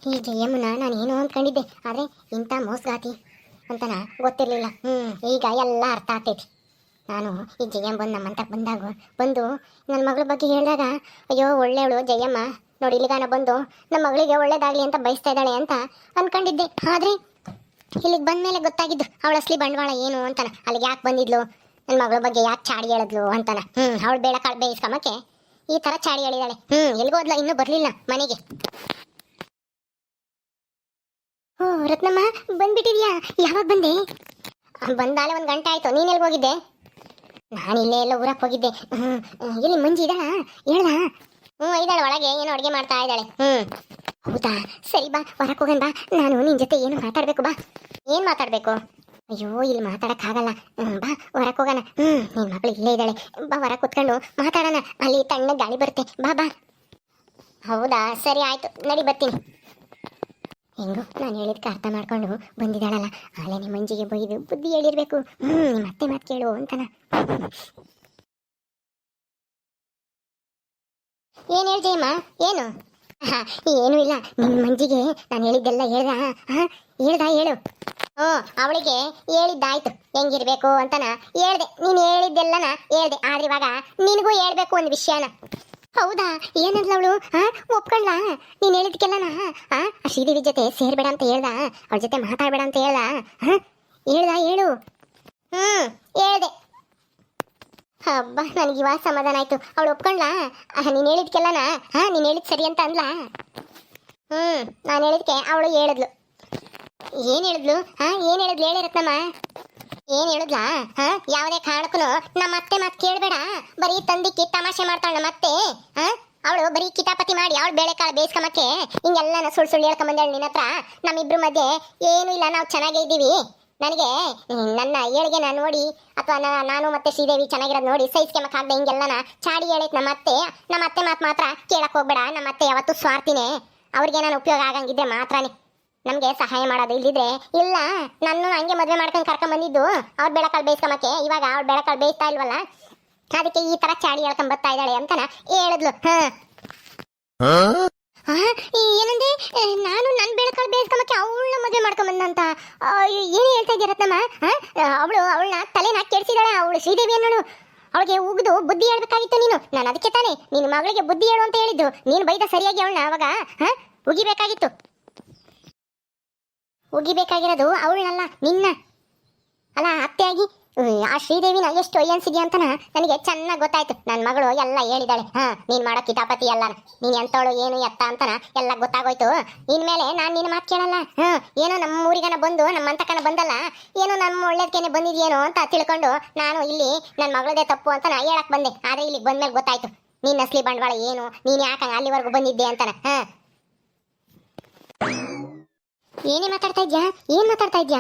ಈ ಜಯಮ್ಮನ ನಾನೇನು ಅಂದ್ಕೊಂಡಿದ್ದೆ, ಆದರೆ ಇಂಥ ಮೋಸಗಾತಿ ಅಂತನ ಗೊತ್ತಿರಲಿಲ್ಲ. ಈಗ ಎಲ್ಲ ಅರ್ಥ ಆಗ್ತೈತಿ. ನಾನು ಈ ಜಯಮ್ಮ ಬಂದು ನಮ್ಮಂತಕ್ಕೆ ಬಂದು ನನ್ನ ಮಗಳ ಬಗ್ಗೆ ಹೇಳಿದಾಗ, ಅಯ್ಯೋ ಒಳ್ಳೆಯವಳು ಜಯಮ್ಮ ನೋಡಿ, ಇಲ್ಲಿಗಾನ ಬಂದು ನಮ್ಮ ಮಗಳಿಗೆ ಒಳ್ಳೇದಾಗಲಿ ಅಂತ ಬಯಸ್ತಾ ಇದ್ದಾಳೆ ಅಂತ ಅಂದ್ಕೊಂಡಿದ್ದೆ. ಆದರೆ ಇಲ್ಲಿಗೆ ಬಂದ ಮೇಲೆ ಗೊತ್ತಾಗಿದ್ದು ಅವಳ ಅಸಲಿ ಬಂಡವಾಳ ಏನು ಅಂತಾನ. ಅಲ್ಲಿಗೆ ಯಾಕೆ ಬಂದಿದ್ಲು, ನನ್ನ ಮಗಳ ಬಗ್ಗೆ ಯಾಕೆ ಚಾಡಿ ಹೇಳಿದ್ಲು ಅಂತಾನ. ಅವಳು ಬೇಡ ಕಾಳು ಬೇಯಿಸ್ಕೊಂಬಕ್ಕೆ ಈ ಥರ ಚಾಡಿ ಹೇಳಿದಾಳೆ. ಎಲ್ಲಿಗೋದ್ಲ, ಇನ್ನೂ ಬರಲಿಲ್ಲ ಮನೆಗೆ. ಓ ರತ್ನಮ್ಮ, ಬಂದ್ಬಿಟ್ಟಿದ್ಯಾ? ಯಾವಾಗ ಬಂದೆ? ಬಂದಾಲೆ 1 ಗಂಟೆ ಆಯ್ತು. ನೀನು ಎಲ್ಲಿಗೆ ಹೋಗಿದ್ದೆ? ನಾನು ಇಲ್ಲೇ ಎಲ್ಲ ಊರಕ್ಕೆ ಹೋಗಿದ್ದೆ. ಎಲ್ಲಿ ಮಂಜಿ ಇದ್ದಾಳ? ಹೇಳ್ದ? ಇದ್ದಾಳೆ ಒಳಗೆ, ಏನೋ ಅಡುಗೆ ಮಾಡ್ತಾ ಇದ್ದಾಳೆ. ಹೌದಾ, ಸರಿ ಬಾ, ಹೊರಕ್ಕೆ ಹೋಗೋಣ ಬಾ. ನಾನು ನಿನ್ನ ಜೊತೆ ಏನು ಮಾತಾಡಬೇಕು. ಬಾ. ಏನು ಮಾತಾಡಬೇಕು? ಅಯ್ಯೋ, ಇಲ್ಲಿ ಮಾತಾಡೋಕ್ಕಾಗಲ್ಲ. ಬಾ ಹೊರಕ್ಕೆ ಹೋಗೋಣ. ನಿನ್ನ ಮಗಳು ಇಲ್ಲೇ ಇದ್ದಾಳೆ. ಬಾ, ಹೊರಗೆ ಕುತ್ಕೊಂಡು ಮಾತಾಡೋಣ. ಅಲ್ಲಿ ತಣ್ಣ ಗಾಳಿ ಬರುತ್ತೆ. ಬಾ ಬಾ. ಹೌದಾ, ಸರಿ ಆಯಿತು, ನಡಿ ಬರ್ತೀನಿ. ಹೆಂಗೋ ನಾನು ಹೇಳಿದ್ಕೆ ಅರ್ಥ ಮಾಡ್ಕೊಂಡು ಬಂದಿದ್ದಾಳಲ್ಲ, ಆಲೆ ನಿಮ್ಮ ಮಂಜಿಗೆ ಬೈದು ಬುದ್ಧಿ ಹೇಳಿರ್ಬೇಕು. ನಿಮ್ಮ ಅತ್ತೆ ಮಾತು ಕೇಳು ಅಂತನ. ಏನು ಹೇಳಿ ಜಯಮ್ಮ? ಏನು? ಏನೂ ಇಲ್ಲ, ನಿಮ್ಮ ಮಂಜಿಗೆ ನಾನು ಹೇಳಿದ್ದೆಲ್ಲ ಹೇಳ್ದ ಹೇಳು. ಅವಳಿಗೆ ಹೇಳಿದ್ದಾಯ್ತು ಹೆಂಗಿರ್ಬೇಕು ಅಂತನ ಹೇಳ್ದೆ. ನೀನು ಹೇಳಿದ್ದೆಲ್ಲನ ಹೇಳ್ದೆ, ಆದ್ರೆ ಇವಾಗ ನಿನಗೂ ಹೇಳ್ಬೇಕು ಒಂದು ವಿಷಯನ. ಹೌದಾ, ಏನಂದ್ಲ ಅವಳು? ಒಪ್ಕೊಂಡ್ಲಾ ನೀನು ಹೇಳಿದ್ಕೆಲ್ಲನ? ಶ್ರೀದೇವಿ ಜೊತೆ ಸೇರ್ಬೇಡ ಅಂತ ಹೇಳ್ದ, ಅವಳ ಜೊತೆ ಮಾತಾಡ್ಬೇಡ ಅಂತ ಹೇಳ್ದ ಹೇಳು. ಹೇಳ್ದೆ. ಹಬ್ಬ, ನನಗೆ ಇವಾಗ ಸಮಾಧಾನ ಆಯ್ತು. ಅವಳು ಒಪ್ಕೊಂಡ್ಲಾ? ನೀನು ಹೇಳಿದ್ಕೆಲ್ಲನ? ನೀನು ಹೇಳಿದ್ ಸರಿ ಅಂತ ಅಂದ್ಲಾ? ನಾನು ಹೇಳಿದ್ಕೆ ಅವಳು ಹೇಳಿದ್ಲು. ಏನು ಹೇಳಿದ್ಲು? ಏನು ಹೇಳಿದ್ಲು ಹೇಳಿ ರತ್ನಮ್ಮ. ಏನು ಹೇಳಿದ್ಲಾ? ಯಾವುದೇ ಕಾರಣಕ್ಕೂ ನಮ್ಮ ಅತ್ತೆ ಮಾತು ಕೇಳಬೇಡ, ಬರೀ ತಂದಿಕ್ಕಿ ತಮಾಷೆ ಮಾಡ್ತಾಳೆ ನಮ್ಮ ಅತ್ತೆ. ಅವಳು ಬರೀ ಕಿತಾಪತಿ ಮಾಡಿ ಅವಳು ಬೇಳೆಕಾಳು ಬೇಯಿಸ್ಕೊಂಬಕ್ಕೆ ಹಿಂಗೆಲ್ಲ ಸುಳ್ಳು ಹೇಳ್ಕೊಂಬಂದೇಳು ನಿನ್ನ ಹತ್ರ. ನಮ್ಮಿಬ್ರು ಮಧ್ಯೆ ಏನೂ ಇಲ್ಲ, ನಾವು ಚೆನ್ನಾಗೇ ಇದ್ದೀವಿ. ನನಗೆ ನನ್ನ ಏಳಿಗೆನ ನೋಡಿ ಅಥವಾ ನಾನು ಮತ್ತೆ ಶ್ರೀದೇವಿ ಚೆನ್ನಾಗಿರೋದು ನೋಡಿ ಸಹಿಸ್ಕೊಂಬಕ್ಕಾಗದೆ ಹಿಂಗೆಲ್ಲನ ಚಾಡಿ ಹೇಳೈತೆ ನಮ್ಮ ಅತ್ತೆ ಮಾತು ಮಾತ್ರ ಕೇಳಕ್ಕೆ ಹೋಗ್ಬೇಡ. ನಮ್ಮ ಅತ್ತೆ ಯಾವತ್ತೂ ಸ್ವಾರ್ಥಿನೇ, ಅವ್ರಿಗೆ ನಾನು ಉಪಯೋಗ ಆಗಂಗಿದ್ರೆ ಮಾತ್ರನೇ ನಮಗೆ ಸಹಾಯ ಮಾಡೋದು. ಇಲ್ಲಿದ್ರೆ ಇಲ್ಲ. ನಾನು ಹಂಗೆ ಮದುವೆ ಮಾಡ್ಕೊಂಡು ಕರ್ಕೊಂಡ್ ಬಂದಿದ್ದು ಅವ್ರು ಬೆಳಕಾಳು ಬೇಯಿಸ್ಕೊಂಬಕ್ಕೆ. ಇವಾಗ ಅವ್ರು ಬೆಳಕಾಳು ಬೇಯಿಸ್ತಾ ಇಲ್ವಲ್ಲ, ಅದಕ್ಕೆ ಈ ತರ ಚಾಡಿ ಹೇಳ್ಕೊಂಡ್ ಬರ್ತಾ ಇದ್ದಾಳೆ ಅಂತನ ಹೇಳಿದ್ಲು. ಏನಂದ್ರೆ ನಾನು ನನ್ನ ಬೆಳಕಾಳು ಬೇಯಿಸ್ಕೊಂಬಕ್ಕೆ ಅವಳನ್ನ ಮದುವೆ ಮಾಡ್ಕೊಂಡ್ ಬಂದಂತ ಏನು ಹೇಳ್ತಾ ಇದ್ದೀರ ರತ್ನಮ್ಮ? ಅವಳನ್ನ ತಲೆನ ಕೆಡಿಸಿದಾಳೆ ಅವಳು ಶ್ರೀದೇವಿ ಅನ್ನೋಳು. ಅವಳಿಗೆ ಉಗಿದು ಬುದ್ಧಿ ಹೇಳ್ಬೇಕಾಗಿತ್ತು ನೀನು. ನಾನು ಅದಕ್ಕೆ ತಾನೇ ನಿನ್ನ ಮಗಳಿಗೆ ಬುದ್ಧಿ ಹೇಳು ಅಂತ ಹೇಳಿದ್ದು. ನೀನು ಬೈದ ಸರಿಯಾಗಿ ಅವಳನ್ನ ಅವಾಗ ಉಗಿಬೇಕಾಗಿತ್ತು. ಉಗಿಬೇಕಾಗಿರೋದು ಅವಳನ್ನಲ್ಲ, ನಿನ್ನ. ಅಲ್ಲ, ಅತ್ತೆಯಾಗಿ ಆ ಶ್ರೀದೇವಿನ ಎಷ್ಟು ಒಯ್ಯನ್ಸಿದ್ಯಾ ಅಂತನ ನನಗೆ ಚೆನ್ನಾಗಿ ಗೊತ್ತಾಯ್ತು. ನನ್ನ ಮಗಳು ಎಲ್ಲ ಹೇಳಿದಾಳೆ. ನೀನು ಮಾಡೋ ಕಿತಾಪತಿ ಎಲ್ಲ, ನೀನು ಎಂತವಳು ಏನು ಎತ್ತ ಅಂತನ ಎಲ್ಲ ಗೊತ್ತಾಗೋಯ್ತು. ಇನ್ಮೇಲೆ ನಾನು ನಿನ್ನ ಮಾತು ಕೇಳಲ್ಲ. ಏನೋ ನಮ್ಮ ಊರಿಗನ ಬಂದು ನಮ್ಮಂತಕನ ಬಂದಲ್ಲ, ಏನೋ ನಮ್ಮ ಒಳ್ಳೇದಕ್ಕೇನೆ ಬಂದಿದ್ಯೇನೋ ಅಂತ ತಿಳ್ಕೊಂಡು ನಾನು ಇಲ್ಲಿ ನನ್ನ ಮಗಳದೇ ತಪ್ಪು ಅಂತ ಹೇಳಕ್ ಬಂದೆ. ಆದರೆ ಇಲ್ಲಿಗೆ ಬಂದ್ಮೇಲೆ ಗೊತ್ತಾಯ್ತು ನಿನ್ನ ಅಸಲಿ ಬಂಡವಾಳ ಏನು, ನೀನು ಯಾಕೆ ಅಲ್ಲಿವರೆಗೂ ಬಂದಿದ್ದೆ ಅಂತನ. ಏನೇ ಮಾತಾಡ್ತಾ ಇದ್ಯಾ? ಏನು ಮಾತಾಡ್ತಾ ಇದ್ಯಾ?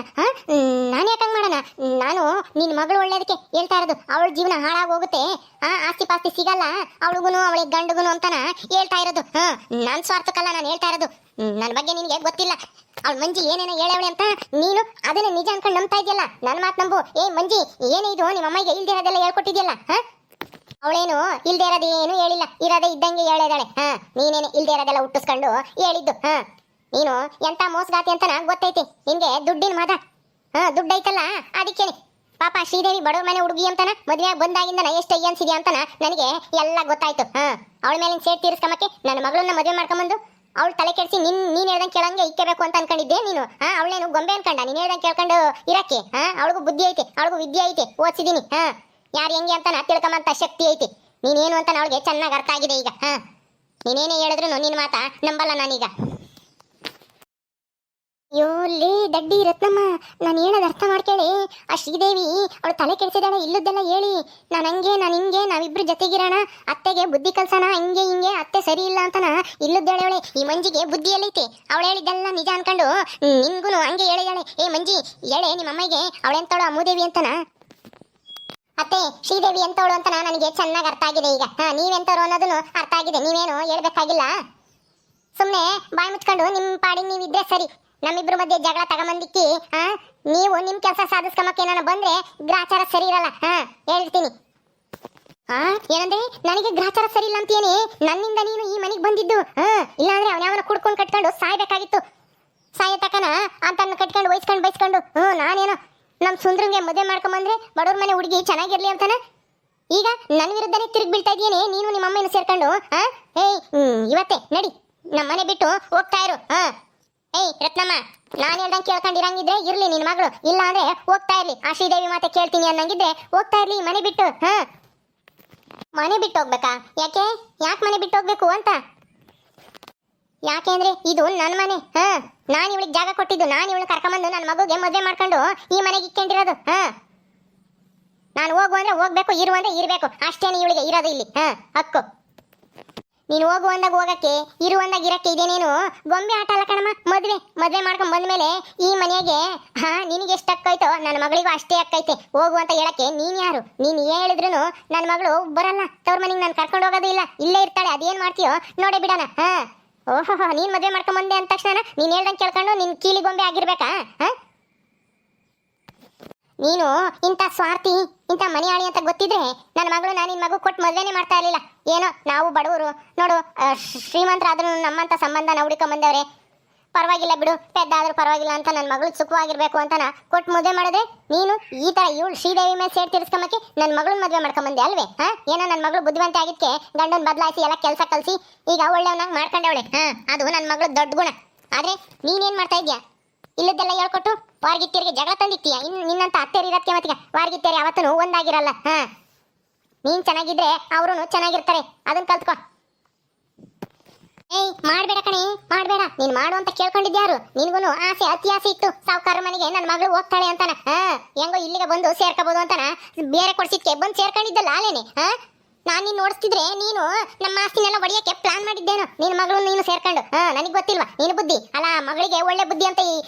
ನಾನು ಯಾಕಂಗೆ ಮಾಡೋಣ? ನಾನು ನಿನ್ನ ಮಗಳು ಒಳ್ಳೇದಕ್ಕೆ ಹೇಳ್ತಾ ಇರೋದು. ಅವಳ ಜೀವನ ಹಾಳಾಗಿ ಹೋಗುತ್ತೆ, ಆಸ್ತಿ ಪಾಸ್ತಿ ಸಿಗಲ್ಲ ಅವಳಿಗೂ ಅವಳಿಗೆ ಗಂಡುಗೂ ಅಂತನ ಹೇಳ್ತಾ ಇರೋದು. ನನ್ನ ಸ್ವಾರ್ಥಕ್ಕಲ್ಲ ನಾನು ಹೇಳ್ತಾ ಇರೋದು. ನನ್ನ ಬಗ್ಗೆ ನಿನಗೆ ಗೊತ್ತಿಲ್ಲ. ಅವಳು ಮಂಜಿ ಏನೇನೋ ಹೇಳವಳೆ ಅಂತ ನೀನು ಅದನ್ನ ನಿಜ ಅನ್ಕೊಂಡು ನಂಬ್ತಾ ಇದೆಯಲ್ಲ. ನನ್ನ ಮಾತು ನಂಬು. ಮಂಜಿ, ಏನೇ ಇದು ನಿಮ್ಮ ಅಮ್ಮಗೆ ಇಲ್ದಿರೋದೆಲ್ಲ ಹೇಳ್ಕೊಟ್ಟಿದ್ಯಲ್ಲ. ಅವಳೇನು ಇಲ್ದೇ ಇರೋದೇನು ಹೇಳಿಲ್ಲ, ಇರೋದೇ ಇದ್ದಂಗೆ ಹೇಳಿದಾಳೆ. ನೀನೇನು ಇಲ್ದೇ ಇರೋದೆಲ್ಲ ಹುಟ್ಟಿಸ್ಕೊಂಡು ಹೇಳಿದ್ದು. ನೀನು ಎಂತ ಮೋಸಗಾತಿ ಅಂತ ಗೊತ್ತೈತಿ ನಿನ್ಗೆ. ದುಡ್ಡಿನ ಮಾದ ದುಡ್ಡು ಐತಲ್ಲ, ಅದಕ್ಕೇನೆ ಪಾಪ ಶ್ರೀದೇವಿ ಬಡವ್ರ ಮನೆ ಹುಡುಗಿ ಅಂತನ ಮದುವೆ ಬಂದಾಗಿಂದನ ಎಷ್ಟು ಅಯ್ಯನ್ಸಿದ್ಯಾ ಅಂತನ ನನಗೆ ಎಲ್ಲ ಗೊತ್ತಾಯ್ತು. ಅವಳ ಮೇಲಿನ ಸೇಟ್ ತೀರಿಸ್ಕೊಂಬಕ್ಕೆ ನನ್ನ ಮಗಳನ್ನ ಮದುವೆ ಮಾಡ್ಕೊಂಬಂದು ಅವಳು ತಲೆ ಕೆಡಿಸಿ ನೀನು ಹೇಳ್ದಂಗೆ ಕೇಳಂಗೆ ಇಕ್ಕಬೇಕು ಅಂತ ಅನ್ಕೊಂಡಿದ್ದೆ ನೀನು. ಅವಳೇನು ಗೊಂಬೆ ಅನ್ಕೊಂಡ ನೀನು ಹೇಳ್ದಂಗೆ ಕೇಳ್ಕೊಂಡು ಇರಕ್ಕೆ? ಅವಳಿಗೂ ಬುದ್ಧಿ ಐತೆ, ಅವಳಿಗೂ ವಿದ್ಯೆ ಐತೆ, ಓದಿಸಿದೀನಿ. ಯಾರು ಹೆಂಗೆ ಅಂತನ ತಿಳ್ಕೊಂಬಂತ ಶಕ್ತಿ ಐತಿ. ನೀನೇನು ಅಂತ ಅವಳಿಗೆ ಚೆನ್ನಾಗಿ ಅರ್ಥ ಆಗಿದೆ ಈಗ. ನೀನೇನೇ ಹೇಳಿದ್ರು ನಿನ್ನ ಮಾತಾ ನಂಬಲ್ಲ ನಾನೀಗ. ಅಯ್ಯೋ ಲೇ ದಡ್ಡಿ ರತ್ನಮ್ಮ, ನಾನು ಹೇಳೋದು ಅರ್ಥ ಮಾಡ್ಕೇಳಿ. ಆ ಶ್ರೀದೇವಿ ಅವಳು ತಲೆ ಕೆಡಿಸಿದಾಳೆ, ಇಲ್ಲದ್ದೆಲ್ಲ ಹೇಳಿ ನಾನು ಹಂಗೆ ನಾನು ಹಿಂಗೆ ನಾವಿಬ್ರು ಜೊತೆಗಿರೋಣ, ಅತ್ತೆಗೆ ಬುದ್ಧಿ ಕಲ್ಸೋಣ, ಹಂಗೆ ಹಿಂಗೆ, ಅತ್ತೆ ಸರಿ ಇಲ್ಲ ಅಂತನ ಇಲ್ಲದ್ದೇಳೆ. ಈ ಮಂಜಿಗೆ ಬುದ್ಧಿ ಎಲ್ಲೈತೆ, ಅವಳು ಹೇಳಿದ್ದೆಲ್ಲ ನಿಜ ಅನ್ಕೊಂಡು ನಿನ್ಗೂ ಹಂಗೆ ಹೇಳಿದಾಳೆ. ಮಂಜಿ ಹೇಳೆ ನಿಮ್ಮ ಅಮ್ಮಗೆ ಅವಳೆಂತವಳು ಆ ಮೂದೇವಿ ಅಂತನ. ಅತ್ತೆ ಶ್ರೀದೇವಿ ಎಂತವಳು ಅಂತ ನನಗೆ ಚೆನ್ನಾಗಿ ಅರ್ಥ ಆಗಿದೆ ಈಗ. ನೀವೆಂತವ್ರು ಅನ್ನೋದನ್ನು ಅರ್ಥ ಆಗಿದೆ. ನೀವೇನು ಹೇಳ್ಬೇಕಾಗಿಲ್ಲ, ಸುಮ್ಮನೆ ಬಾಯಿ ಮುಚ್ಕೊಂಡು ನಿಮ್ಮ ಪಾಡಿಗೆ ನೀವಿದ್ರೆ ಸರಿ. ನಮ್ಮಿಬ್ರು ಮಧ್ಯೆ ಜಗಳ ತಗೊಂಬಂದಿಕ್ಕಿ ನೀವು ನಿಮ್ ಕೆಲಸ ಸಾಧಿಸ್ಕೊಂಬಕ್ಕೆ ನಾನು ಬಂದ್ರೆ ಗ್ರಾಚಾರ ಸರಿ ಇರಲ್ಲ. ಹೇಳ್ತೀನಿ. ಏನಂದ್ರೆ ನನಗೆ ಗ್ರಾಚಾರ ಸರಿ ಇಲ್ಲ ಅಂತೇನೆ ನನ್ನಿಂದ ನೀನು ಈ ಮನೆಗೆ ಬಂದಿದ್ದು. ಇಲ್ಲಾಂದ್ರೆ ಅವನ ಕುಡ್ಕೊಂಡು ಕಟ್ಕೊಂಡು ಸಾಯ್ಬೇಕಾಗಿತ್ತು. ನಮ್ಮ ಸುಂದ್ರಂಗೆ ಮದುವೆ ಮಾಡ್ಕೊಂಬಂದ್ರೆ ಬಡವ್ರ ಮನೆ ಹುಡುಗಿ ಚೆನ್ನಾಗಿರ್ಲಿ ಅಂತಾನೆ ಈಗ ನನ್ನ ವಿರುದ್ಧನೇ ತಿರುಗಿ ಬೀಳ್ತಾ ಇದೀಯೇನೆ ನೀನು ನಿಮ್ಮ ಅಮ್ಮನ ಸೇರ್ಕೊಂಡು ಏಯ್ ಇವತ್ತೇ ನಡಿ ನಮ್ಮ ಮನೆ ಬಿಟ್ಟು ಹೋಗ್ತಾ ಇರು ಏಯ್ ರತ್ನಮ್ಮ ನಾನು ಹೇಳ್ದಂಗೆ ಕೇಳ್ಕೊಂಡಿರಂಗಿದ್ರೆ ಇರ್ಲಿ ನಿನ್ನ ಮಗಳು ಇಲ್ಲ ಅಂದ್ರೆ ಹೋಗ್ತಾ ಇರ್ಲಿ ಆ ಶ್ರೀದೇವಿ ಮಾತೆ ಕೇಳ್ತೀನಿ ಅನ್ನಂಗಿದ್ರೆ ಹೋಗ್ತಾ ಇರ್ಲಿ ಮನೆ ಬಿಟ್ಟು ಮನೆ ಬಿಟ್ಟು ಹೋಗ್ಬೇಕಾ ಯಾಕೆ ಮನೆ ಬಿಟ್ಟು ಹೋಗ್ಬೇಕು ಅಂತ ಯಾಕೆ ಅಂದ್ರೆ ಇದು ನನ್ನ ಮನೆ ನಾನು ಇವಳಿಗೆ ಜಾಗ ಕೊಟ್ಟಿದ್ದು ನಾನು ಇವಳನ್ನ ಕರ್ಕೊಂಬಂದು ನನ್ನ ಮಗುಗೆ ಮದುವೆ ಮಾಡ್ಕೊಂಡು ಈ ಮನೆಗೆ ಇಕ್ಕೊಂಡಿರೋದು ನಾನು ಹೋಗು ಅಂದ್ರೆ ಹೋಗ್ಬೇಕು ಇರು ಅಂದ್ರೆ ಇರಬೇಕು ಅಷ್ಟೇನೆ ಇವಳಿಗೆ ಇರೋದು ಇಲ್ಲಿ ಹಕ್ಕು ನೀನು ಹೋಗು ಅಂದಾಗ ಹೋಗಕ್ಕೆ ಇರು ಅಂದಾಗ ಇರಕ್ಕೆ ಇದೇನೇನು ಗೊಂಬೆ ಆಟ ಅಲ್ಲ ಕಣಮ್ಮ ಮದುವೆ ಮಾಡ್ಕೊಂಡ್ ಬಂದ್ಮೇಲೆ ಈ ಮನೆಗೆ ನಿನಗೆ ಎಷ್ಟು ಹಕ್ಕೈತೋ ನನ್ನ ಮಗಳಿಗೂ ಅಷ್ಟೇ ಹಕ್ಕೈತೆ ಹೋಗು ಅಂತ ಹೇಳಕ್ಕೆ ನೀನ್ ಯಾರು ನೀನು ಹೇಳಿದ್ರು ನನ್ನ ಮಗಳು ಬರಲ್ಲ ತವ್ರ ಮನೆಗೆ ನಾನು ಕರ್ಕೊಂಡು ಹೋಗೋದು ಇಲ್ಲ ಇಲ್ಲೇ ಇರ್ತಾಳೆ ಅದೇನ್ ಮಾಡ್ತೀಯೋ ನೋಡೇ ಬಿಡೋಣ ಓಹೋ ನೀನ್ ಮದುವೆ ಮಾಡ್ಕೊಂಡ್ ಬಂದೆ ಅಂದ ತಕ್ಷಣ ನೀನ್ ಹೇಳ್ದಂಗೆ ಕೇಳ್ಕೊಂಡು ನಿನ್ ಕೀಲಿ ಗೊಂಬೆ ಆಗಿರ್ಬೇಕಾ ನೀನು ಇಂಥ ಸ್ವಾರ್ಥಿ ಇಂಥ ಮನೆಯಾಳಿ ಅಂತ ಗೊತ್ತಿದ್ರೆ ನನ್ನ ಮಗಳು ನಾನು ನಿನ್ನ ಮಗು ಕೊಟ್ಟು ಮದುವೆನೇ ಮಾಡ್ತಾ ಇರಲಿಲ್ಲ ಏನೋ ನಾವು ಬಡವರು ನೋಡು ಶ್ರೀಮಂತರಾದ್ರೂ ನಮ್ಮಂಥ ಸಂಬಂಧ ನಾವು ಹುಡುಕೊಂಬಂದವ್ರೆ ಪರವಾಗಿಲ್ಲ ಬಿಡು ಪೆದ್ದ ಆದ್ರೂ ಪರವಾಗಿಲ್ಲ ಅಂತ ನನ್ನ ಮಗಳು ಸುಖವಾಗಿರ್ಬೇಕು ಅಂತ ಕೊಟ್ಟು ಮದುವೆ ಮಾಡಿದ್ರೆ ನೀನು ಈ ಥರ ಇವಳು ಶ್ರೀದೇವಿ ಮೇಲೆ ಸೇರಿ ತೀರಿಸ್ಕೊಂಬಕ್ಕೆ ನನ್ನ ಮಗಳನ್ನ ಮದುವೆ ಮಾಡ್ಕೊಂಬಂದೆ ಅಲ್ವೇ ಏನೋ ನನ್ನ ಮಗಳು ಬುದ್ಧಿವಂತ ಆಗಿದ್ದಕ್ಕೆ ಗಂಡನ ಬದಲಾಯಿಸಿ ಎಲ್ಲ ಕೆಲಸ ಕಲಿಸಿ ಈಗ ಒಳ್ಳೆಯವನಾಗಿ ಮಾಡ್ಕೊಂಡವಳೆ ಅದು ನನ್ನ ಮಗಳು ದೊಡ್ಡ ಗುಣ ಆದರೆ ನೀನೇನು ಮಾಡ್ತಾ ಇದೆಯಾ ಇಲ್ಲದೆಲ್ಲ ಹೇಳ್ಕೊಟ್ಟು ವಾರ್ಗಿತ್ತೇರಿಗೆ ಜಗಳ ತಂದಿತ್ತೀಯ ಇನ್ನು ನಿನ್ನಂತ ಅತ್ತೆರಿ ಇರತ್ತೆ ಮತ್ತಿಗೆ ವಾರ್ಗಿತ್ತೇರಿ ಯಾವತ್ತೂ ಒಂದಾಗಿರಲ್ಲ ನೀನ್ ಚೆನ್ನಾಗಿದ್ರೆ ಅವರು ಚೆನ್ನಾಗಿರ್ತಾರೆ ಅದನ್ನ ಕಲ್ತ್ಕೊ ಏಯ್ ಮಾಡ್ಬೇಡ ಕಣೆ ಮಾಡ್ಬೇಡ ನೀನ್ ಮಾಡು ಅಂತ ಕೇಳ್ಕೊಂಡಿದ್ಯಾರು ನಿನ್ಗೂ ಆಸೆ ಅತಿ ಆಸೆ ಇತ್ತು ಸಾವುಕಾರ ಮನೆಗೆ ನನ್ನ ಮಗಳು ಹೋಗ್ತಾಳೆ ಅಂತಾನ ಹೆಂಗೋ ಇಲ್ಲಿಗೆ ಬಂದು ಸೇರ್ಕೋಬಹುದು ಅಂತಾನ ಬೇರೆ ಕೊಡ್ಸಿದ್ಕೆ ಬಂದು ಸೇರ್ಕೊಂಡಿದ್ದಲ್ಲ ಅಲ್ಲೇನೆ ನಾನು ನೀನು ನೋಡಿಸ್ತಿದ್ರೆ ನೀನು ನಮ್ಮ ಆಸ್ತಿನೆಲ್ಲ ಒಡೆಯಕ್ಕೆ ಪ್ಲಾನ್ ಮಾಡಿದ್ದೇನು ನಿನ್ನ ಮಗಳು ನೀನು ಸೇರ್ಕೊಂಡು ನನಗೆ ಗೊತ್ತಿಲ್ವಾ ನೀನು ಬುದ್ಧಿ ಅಲ್ಲ ಮಗಳಿಗೆ ಒಳ್ಳೆ ಬುದ್ಧಿ ಅಂತ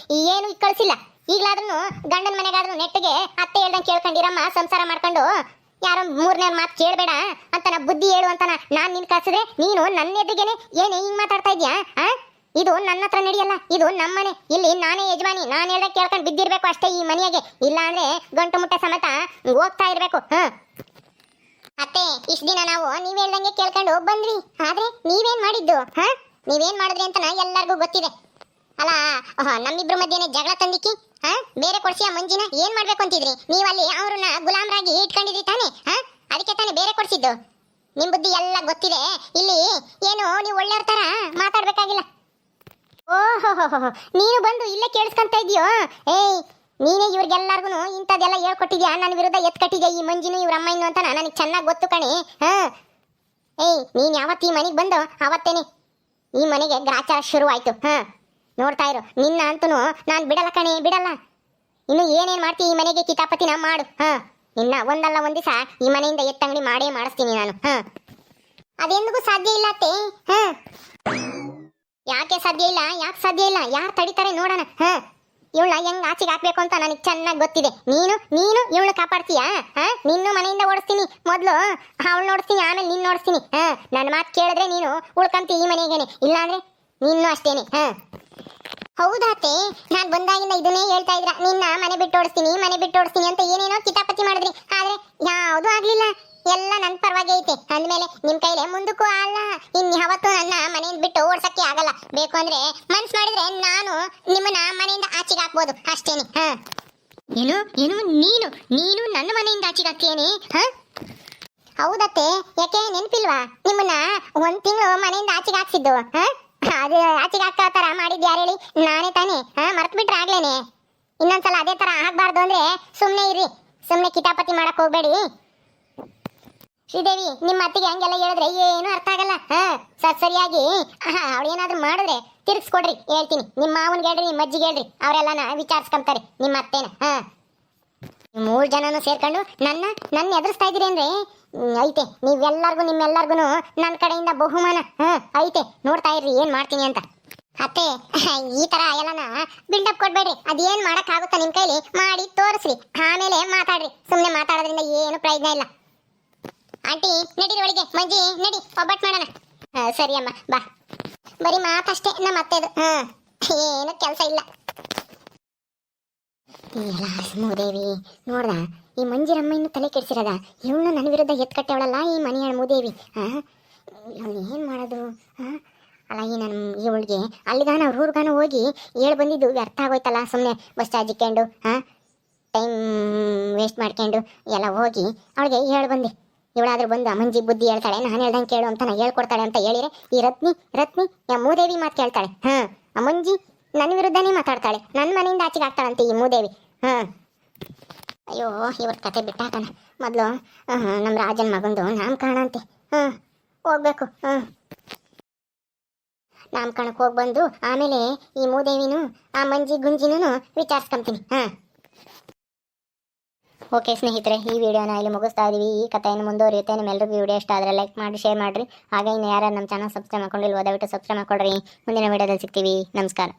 ಏನು ಕಳಿಸಿಲ್ಲ ಈಗಲಾದ್ರೂ ಗಂಡನ ಮನೆಗಾದ್ರೂ ನೆಟ್ಟಿಗೆ ಅತ್ತೆ ಹೇಳ್ದಂಗೆ ಕೇಳ್ಕೊಂಡಿರಮ್ಮ ಸಂಸಾರ ಮಾಡ್ಕೊಂಡು ಯಾರೋ ಮೂರನೇ ಮಾತು ಕೇಳಬೇಡ ಅಂತ ನಾ ಬುದ್ಧಿ ಹೇಳು ಅಂತ ನಾನು ನಿನ್ ಕಳ್ಸಿದ್ರೆ ನೀನು ನನ್ನ ಎದುರಿಗೇನೆ ಏನು ಹಿಂಗ್ ಮಾತಾಡ್ತಾ ಇದ್ಯಾ ಇದು ನನ್ನ ಹತ್ರ ನಡೆಯಲ್ಲ ಇದು ನಮ್ಮನೆ ಇಲ್ಲಿ ನಾನೇ ಯಜಮಾನಿ ನಾನು ಹೇಳ್ದಂಗೆ ಕೇಳ್ಕೊಂಡು ಬಿದ್ದಿರ್ಬೇಕು ಅಷ್ಟೇ ಈ ಮನೆಯಾಗೆ ಇಲ್ಲ ಅಂದ್ರೆ ಗಂಟು ಮುಟ್ಟೆ ಸಮೇತ ಹೋಗ್ತಾ ಇರ್ಬೇಕು ಅತ್ತೆ ಇಷ್ಟ ದಿನ ನಾವು ನೀವ್ ಹೇಳ್ದಂಗೆ ಕೇಳ್ಕೊಂಡು ಬಂದ್ವಿ ಆದ್ರೆ ನೀವೇನ್ ಮಾಡಿದ್ದು ನೀವೇನ್ ಮಾಡಿದ್ರಿ ಅಂತ ಎಲ್ಲರಿಗೂ ಗೊತ್ತಿದೆ ಅಲ್ಲ ನಮ್ಮಿಬ್ರು ಮಧ್ಯೆನೆ ಜಗಳ ತಂದಿಕ್ಕಿ ಬೇರೆ ಕೊಡ್ಸಿ ಆ ಮಂಜಿನ ಏನ್ ಮಾಡ್ಬೇಕು ಅಂತಿದ್ರಿ ನೀವ್ ಅಲ್ಲಿ ಅವ್ರನ್ನ ಗುಲಾಮ್ರಾಗಿ ಇಟ್ಕೊಂಡಿದ್ರಿ ತಾನೆ ಅದಕ್ಕೆ ತಾನೆ ಬೇರೆ ಕೊಡ್ಸಿದ್ದು ನಿಮ್ ಬುದ್ಧಿ ಎಲ್ಲ ಗೊತ್ತಿದೆ ಇಲ್ಲಿ ಏನು ನೀವು ಒಳ್ಳೆಯವ್ರ ತರ ಮಾತಾಡ್ಬೇಕಾಗಿಲ್ಲ ಓಹೋ ನೀನು ಬಂದು ಇಲ್ಲೇ ಕೇಳಿಸ್ಕೊಂತ ಇದೀಯೋ ಏಯ್ ನೀನೇ ಇವ್ರಿಗೆಲ್ಲರಿಗೂ ಇಂಥದ್ದೆಲ್ಲ ಹೇಳ್ಕೊಟ್ಟಿದ್ಯಾ ನನ್ನ ವಿರುದ್ಧ ಎತ್ಕಟ್ಟಿದ್ಯಾ ಈ ಮಂಜಿನು ಇವ್ರ ಅಮ್ಮ ಇನ್ನು ಅಂತ ನನಗೆ ಚೆನ್ನಾಗಿ ಗೊತ್ತು ಕಣೆ ಏಯ್ ನೀನ್ ಯಾವತ್ತು ಈ ಮನೆಗೆ ಬಂದು ಅವತ್ತೇನೆ ಈ ಮನೆಗೆ ಗ್ರಾಚಾರ ಶುರುವಾಯ್ತು ನೋಡ್ತಾ ಇರು ನಿನ್ನ ಅಂತೂ ನಾನು ಬಿಡಲ್ಲ ಕಣೆ ಬಿಡಲ್ಲ ಇನ್ನು ಏನೇನ್ ಮಾಡ್ತಿ ಈ ಮನೆಗೆ ಕಿತಾಪತಿನ ಮಾಡು ಇನ್ನ ಒಂದಲ್ಲ ಒಂದ್ ದಿವಸ ಈ ಮನೆಯಿಂದ ಎತ್ತಂಗಡಿ ಮಾಡೇ ಮಾಡಿಸ್ತೀನಿ ನಾನು ಅದೆಂದಿಗೂ ಸಾಧ್ಯ ಇಲ್ಲ ಅತ್ತೆ ಯಾಕೆ ಸಾಧ್ಯ ಇಲ್ಲ ಯಾರು ತಡಿತಾರೆ ನೋಡೋಣ ಇವಳ ಹೆಂಗ್ ಆಚೆಗೆ ಹಾಕ್ಬೇಕು ಅಂತ ನನಗೆ ಚೆನ್ನಾಗಿ ಗೊತ್ತಿದೆ ನೀನು ಇವಳು ಕಾಪಾಡ್ತೀಯಾ ನಿನ್ನು ಮನೆಯಿಂದ ಓಡಿಸ್ತೀನಿ ಮೊದ್ಲು ಅವಳು ನೋಡಿಸ್ತೀನಿ ಆಮೇಲೆ ನಿನ್ನ ನೋಡಿಸ್ತೀನಿ ನನ್ನ ಮಾತು ಕೇಳಿದ್ರೆ ನೀನು ಉಳ್ಕಂತಿ ಈ ಮನೆಗೇನೆ ಇಲ್ಲಾಂದ್ರೆ ನೀನು ಅಷ್ಟೇನೆ ಹೌದಾತೆ ನಾನು ಬಂದಾಗಿಂದ ಇದನ್ನೇ ಹೇಳ್ತಾ ಇದ್ರ ನಿನ್ನ ಮನೆ ಬಿಟ್ಟು ಓಡಿಸ್ತೀನಿ ಅಂತ ಏನೇನೋ ಕಿತಾಪತಿ ಮಾಡಿದ್ರಿ ಆದ್ರೆ ಯಾವುದು ಆಗ್ಲಿಲ್ಲ ಎಲ್ಲ ನನ್ನ ಪರವಾಗಿ ಐತೆ ಅಂದ್ಮೇಲೆ ನಿಮ್ ಕೈಲೇ ಮುಂದಕ್ಕೂ ಅಲ್ಲ ಯಾವತ್ತೂ ನನ್ನ ಮನೆಯಿಂದ ಬಿಟ್ಟು ಓಡ್ಸಕ್ಕೆ ಆಗಲ್ಲ ಬೇಕು ಅಂದ್ರೆ ಮನ್ಸ್ ಮಾಡಿದ್ರೆ ನಾನು ನಿಮ್ಮನ್ನ ಮನೆಯಿಂದ ಆಚೆಗೆ ಹಾಕ್ಬೋದು ಅಷ್ಟೇನೆ ಏನು ನೀನು ನನ್ನ ಮನೆಯಿಂದ ಆಚೆಗೆ ಹಾಕ್ತೇನೆ ಹೌದತ್ತೆ ಯಾಕೆ ನೆನಪಿಲ್ವಾ ನಿಮ್ಮನ್ನ ಒಂದ್ ತಿಂಗಳು ಮನೆಯಿಂದ ಆಚೆಗೆ ಹಾಕ್ಸಿದ್ದು ಅದು ಆಚೆಗೆ ಹಾಕೋ ತರ ಮಾಡಿದ್ ಯಾರು ಹೇಳಿ ನಾನೇ ತಾನೇ ಮರ್ತ್ ಬಿಟ್ರೆ ಆಗ್ಲೇನೆ ಇನ್ನೊಂದ್ಸಲ ಅದೇ ತರ ಆಗ್ಬಾರ್ದು ಅಂದ್ರೆ ಸುಮ್ನೆ ಇರ್ರಿ ಸುಮ್ನೆ ಕಿತಾಪತಿ ಮಾಡಕ್ ಹೋಗ್ಬೇಡಿ ಶ್ರೀದೇವಿ ನಿಮ್ಮ ಅತ್ತಿಗೆ ಹಂಗೆಲ್ಲ ಹೇಳಿದ್ರೆ ಏನು ಅರ್ಥ ಆಗಲ್ಲ ಸರಿಯಾಗಿ ಅವಳೇನಾದ್ರೂ ಮಾಡಿದ್ರೆ ತಿರ್ಗಿಸ್ಕೊಡ್ರಿ ಹೇಳ್ತೀನಿ ನಿಮ್ಮ ಮಾವನ್ಗೆ ಹೇಳ್ರಿ ನಿಮ್ಮ ಅಜ್ಜಿಗೆ ಹೇಳ್ರಿ ಅವರೆಲ್ಲನ ವಿಚಾರಿಸ್ಕೊಂತಾರೆ ನಿಮ್ಮ ಅತ್ತೇನ 3 ಜನನು ಸೇರ್ಕೊಂಡು ನನ್ನ ಎದುರಿಸ್ತಾ ಇದ್ದೀರಿ ಅಂದ್ರೆ ಐತೆ ನೀವೆಲ್ಲರಿಗೂ ನಿಮ್ಮೆಲ್ಲರಿಗೂ ನನ್ನ ಕಡೆಯಿಂದ ಬಹುಮಾನ ಐತೆ ನೋಡ್ತಾ ಇರ್ರಿ ಏನ್ ಮಾಡ್ತೀನಿ ಅಂತ ಅತ್ತೆ ಈ ತರ ಎಲ್ಲನ ಬಿಲ್ಡಪ್ ಕೊಡ್ಬೇಡ್ರಿ ಅದೇನ್ ಮಾಡಕ್ ಆಗುತ್ತಾ ನಿಮ್ ಕೈಲಿ ಮಾಡಿ ತೋರಿಸ್ರಿ ಆಮೇಲೆ ಮಾತಾಡ್ರಿ ಸುಮ್ನೆ ಮಾತಾಡೋದ್ರಿಂದ ಏನು ಪ್ರಯೋಜನ ಇಲ್ಲ ಆಂಟಿ ನಡೀರಿ ಒಳಗೆ ಮಂಜಿ ನಡಿ ಒಬ್ಬಟ್ಟು ಮಾಡೋಣ ಸರಿ ಅಮ್ಮ ಬಾ ಬರೀ ಮಾತಷ್ಟೇ ನಮ್ಮ ಅತ್ತೆದು ಏನು ಕೆಲಸ ಇಲ್ಲ ಎಲ್ಲ ಮೂದೇವಿ ನೋಡ್ದ ಈ ಮಂಜಿರಮ್ಮ ಇನ್ನು ತಲೆ ಕೆಡಿಸಿರದ ಇವಳು ನನ್ನ ವಿರುದ್ಧ ಎತ್ಕಟ್ಟವಳಲ್ಲ ಈ ಮನೆಯ ಮೂದೇವಿ ಇವಳು ಏನು ಮಾಡೋದು ಅಲ್ಲ ಈ ನನ್ನ ಇವಳಿಗೆ ಅಲ್ಲಿಗಾನ ಅವ್ರ ಊರ್ಗಾನ ಹೋಗಿ ಹೇಳಿ ಬಂದಿದ್ದು ವ್ಯರ್ಥ ಆಗೋಯ್ತಲ್ಲ ಸುಮ್ಮನೆ ಬಸ್ ಚಾರ್ಜ್ ಇಕ್ಕೊಂಡು ಟೈಮ್ ವೇಸ್ಟ್ ಮಾಡ್ಕೊಂಡು ಎಲ್ಲ ಹೋಗಿ ಅವಳಿಗೆ ಹೇಳಿ ಬಂದೆ. ಇವಳಾದ್ರೂ ಬಂದು ಅಮ್ಮಂಜಿ ಬುದ್ಧಿ ಹೇಳ್ತಾಳೆ, ನಾನು ಹೇಳ್ದಂಗೆ ಕೇಳು ಅಂತ ಹೇಳ್ಕೊಡ್ತಾಳೆ ಅಂತ ಹೇಳಿದ್ರೆ ಈ ರತ್ನಿ ಯಾ ಮೂದೇವಿ ಮಾತು ಕೇಳ್ತಾಳೆ. ಅಮ್ಮಂಜಿ ನನ್ನ ವಿರುದ್ಧನೇ ಮಾತಾಡ್ತಾಳೆ, ನನ್ನ ಮನೆಯಿಂದ ಆಚೆಗೆ ಆಗ್ತಾಳಂತೆ ಈ ಮೂದೇವಿ. ಅಯ್ಯೋ ಇವತ್ತು ಕತೆ ಬಿಟ್ಟಾಕಣ. ಮೊದಲು ನಮ್ಮ ರಾಜನ ಮಗಂದು ನಾಮಕರಣ ಅಂತೆ. ಹೋಗ್ಬೇಕು. ನಾಮಕರಣಕ್ಕೆ ಹೋಗಿ ಬಂದು ಆಮೇಲೆ ಈ ಮೂದೇವಿನೂ ಆ ಮಂಜಿ ಗುಂಜಿನೂ ವಿಚಾರಿಸ್ಕೊಂತೀನಿ. ಓಕೆ ಸ್ನೇಹಿತರೆ, ಈ ವಿಡಿಯೋನ ಇಲ್ಲಿ ಮುಗಿಸ್ತಾ ಇದೀವಿ. ಈ ಕಥೆಯನ್ನು ಮುಂದುವರಿಯುತ್ತೆ. ನಿಮ್ಮೆಲ್ಲರಿಗೂ ವಿಡಿಯೋ ಇಷ್ಟ ಆದರೆ ಲೈಕ್ ಮಾಡಿ, ಶೇರ್ ಮಾಡಿರಿ. ಹಾಗೆ ಇನ್ನು ಯಾರು ನಮ್ಮ ಚಾನಲ್ ಸಬ್ಸ್ಕ್ರೈಬ್ ಮಾಡ್ಕೊಂಡಿಲ್ವೋ ದಯವಿಟ್ಟು ಸಬ್ಸ್ಕ್ರೈಬ್ ಮಾಡ್ಕೊಳ್ರಿ. ಮುಂದಿನ ವಿಡಿಯೋದಲ್ಲಿ ಸಿಗ್ತೀವಿ. ನಮಸ್ಕಾರ.